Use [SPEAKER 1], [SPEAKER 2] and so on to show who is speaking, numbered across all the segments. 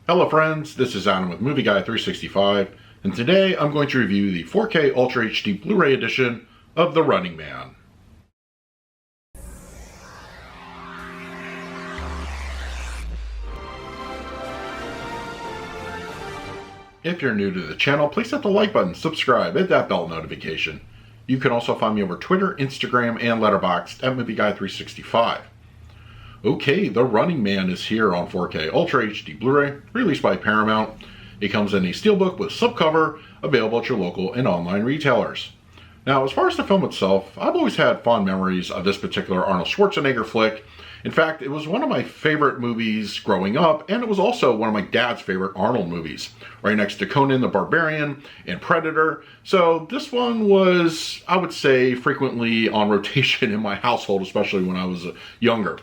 [SPEAKER 1] Hello friends, this is Adam with Movie Guy 365, and today I'm going to review the 4K Ultra HD Blu-ray edition of The Running Man. If you're new to the channel, please hit the like button, subscribe, hit that bell notification. You can also find me over Twitter, Instagram, and Letterboxd at Movie Guy 365. Okay, The Running Man is here on 4K Ultra HD Blu-ray, released by Paramount. It comes in a steelbook with slipcover, available at your local and online retailers. Now, as far as the film itself, I've always had fond memories of this particular Arnold Schwarzenegger flick. In fact, it was one of my favorite movies growing up, and it was also one of my dad's favorite Arnold movies, right next to Conan the Barbarian and Predator. So this one was, I would say, frequently on rotation in my household, especially when I was younger.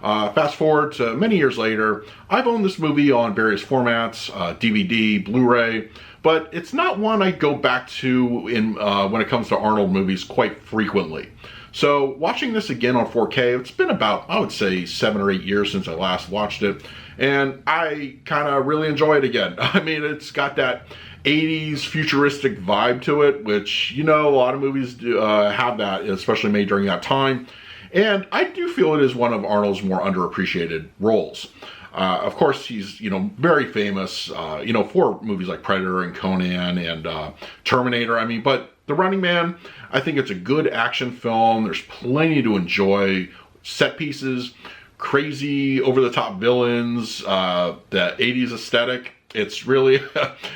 [SPEAKER 1] Fast forward to many years later, I've owned this movie on various formats, DVD, Blu-ray, but it's not one I go back to when it comes to Arnold movies quite frequently. So watching this again on 4K, it's been about, I would say, 7 or 8 years since I last watched it, and I kind of really enjoy it again. I mean, it's got that 80s futuristic vibe to it, which, you know, a lot of movies do, have that, especially made during that time. And I do feel it is one of Arnold's more underappreciated roles. Of course, he's, very famous, for movies like Predator and Conan and Terminator. I mean, but The Running Man, I think it's a good action film. There's plenty to enjoy. Set pieces, crazy, over-the-top villains, the 80s aesthetic. It's really,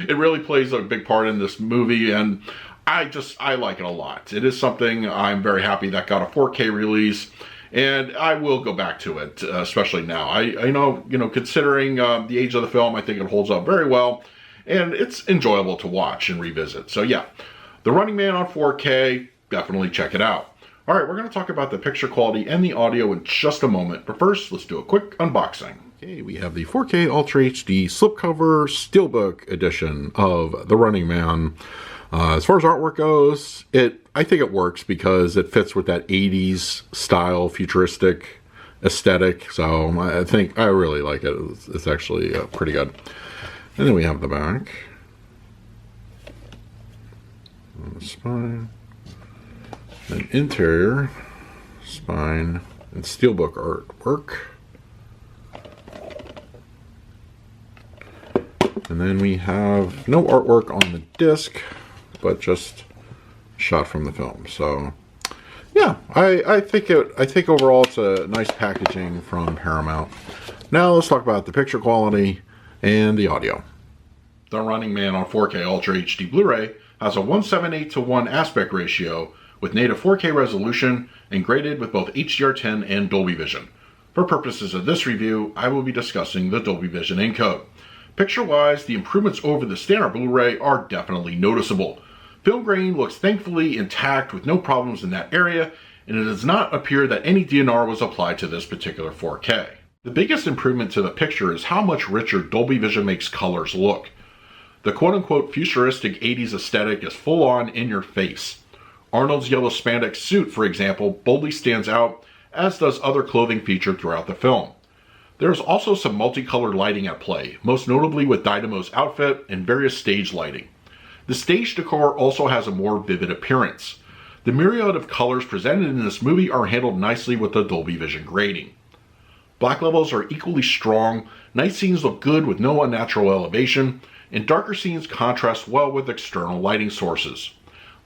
[SPEAKER 1] it really plays a big part in this movie, and I like it a lot. It is something I'm very happy that got a 4K release, and I will go back to it, especially now. I know, considering the age of the film, I think it holds up very well, and it's enjoyable to watch and revisit. So yeah, The Running Man on 4K, definitely check it out. All right, we're going to talk about the picture quality and the audio in just a moment, but first, let's do a quick unboxing. Okay, we have the 4K Ultra HD slipcover steelbook edition of The Running Man. As far as artwork goes, I think it works because it fits with that 80s style futuristic aesthetic. So I think I really like it. It's actually pretty good. And then we have the back, the spine, and interior, spine, and steelbook artwork. And then we have no artwork on the disc, but just shot from the film. So yeah, I think overall it's a nice packaging from Paramount. Now let's talk about the picture quality and the audio. The Running Man on 4K Ultra HD Blu-ray has a 1:7:8:1 aspect ratio with native 4K resolution and graded with both HDR10 and Dolby Vision. For purposes of this review, I will be discussing the Dolby Vision encode. Picture-wise, the improvements over the standard Blu-ray are definitely noticeable. Film grain looks thankfully intact with no problems in that area, and it does not appear that any DNR was applied to this particular 4K. The biggest improvement to the picture is how much richer Dolby Vision makes colors look. The quote-unquote futuristic 80s aesthetic is full-on in your face. Arnold's yellow spandex suit, for example, boldly stands out, as does other clothing featured throughout the film. There is also some multicolored lighting at play, most notably with Dynamo's outfit and various stage lighting. The stage decor also has a more vivid appearance. The myriad of colors presented in this movie are handled nicely with the Dolby Vision grading. Black levels are equally strong, night scenes look good with no unnatural elevation, and darker scenes contrast well with external lighting sources.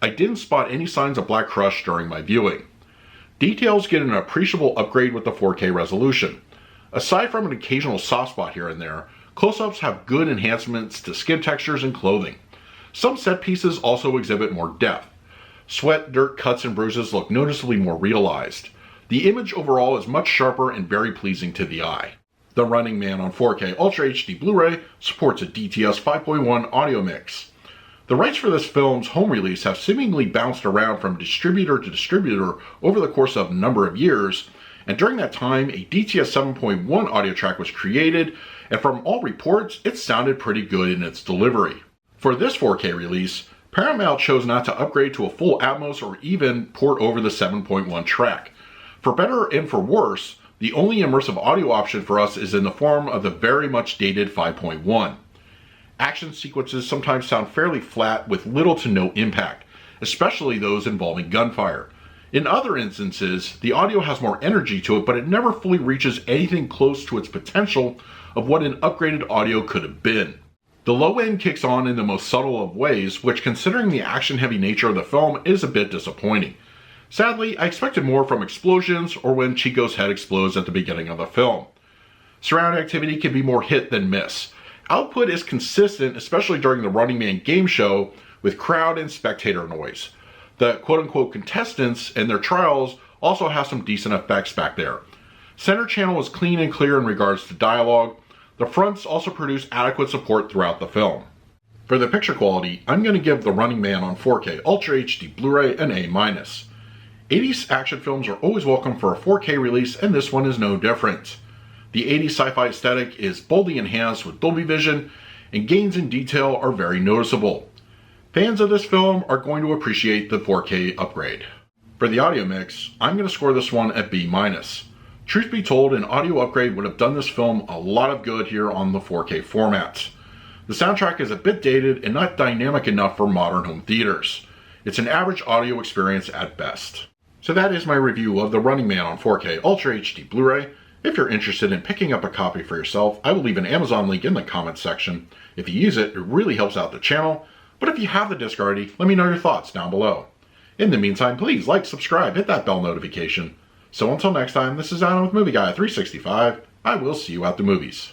[SPEAKER 1] I didn't spot any signs of black crush during my viewing. Details get an appreciable upgrade with the 4K resolution. Aside from an occasional soft spot here and there, close-ups have good enhancements to skin textures and clothing. Some set pieces also exhibit more depth. Sweat, dirt, cuts, and bruises look noticeably more realized. The image overall is much sharper and very pleasing to the eye. The Running Man on 4K Ultra HD Blu-ray supports a DTS 5.1 audio mix. The rights for this film's home release have seemingly bounced around from distributor to distributor over the course of a number of years, and during that time, a DTS 7.1 audio track was created, and from all reports, it sounded pretty good in its delivery. For this 4K release, Paramount chose not to upgrade to a full Atmos or even port over the 7.1 track. For better and for worse, The only immersive audio option for us is in the form of the very much dated 5.1. Action sequences sometimes sound fairly flat with little to no impact, especially those involving gunfire. In other instances, the audio has more energy to it, but it never fully reaches anything close to its potential of what an upgraded audio could have been. The low end kicks on in the most subtle of ways, which, considering the action-heavy nature of the film, is a bit disappointing. Sadly, I expected more from explosions or when Chico's head explodes at the beginning of the film. Surround activity can be more hit than miss. Output is consistent, especially during the Running Man game show, with crowd and spectator noise. The quote-unquote contestants and their trials also have some decent effects back there. Center channel is clean and clear in regards to dialogue. The fronts also produce adequate support throughout the film. For the picture quality, I'm going to give The Running Man on 4K Ultra HD Blu-ray an A-. 80s action films are always welcome for a 4K release, and this one is no different. The 80s sci-fi aesthetic is boldly enhanced with Dolby Vision, and gains in detail are very noticeable. Fans of this film are going to appreciate the 4K upgrade. For the audio mix, I'm going to score this one at B-. Truth be told, an audio upgrade would have done this film a lot of good here on the 4K format. The soundtrack is a bit dated and not dynamic enough for modern home theaters. It's an average audio experience at best. So that is my review of The Running Man on 4K Ultra HD Blu-ray. If you're interested in picking up a copy for yourself, I will leave an Amazon link in the comments section. If you use it, it really helps out the channel. But if you have the disc already, let me know your thoughts down below. In the meantime, please like, subscribe, hit that bell notification. So until next time, this is Adam with Movie Guy 365. I will see you at the movies.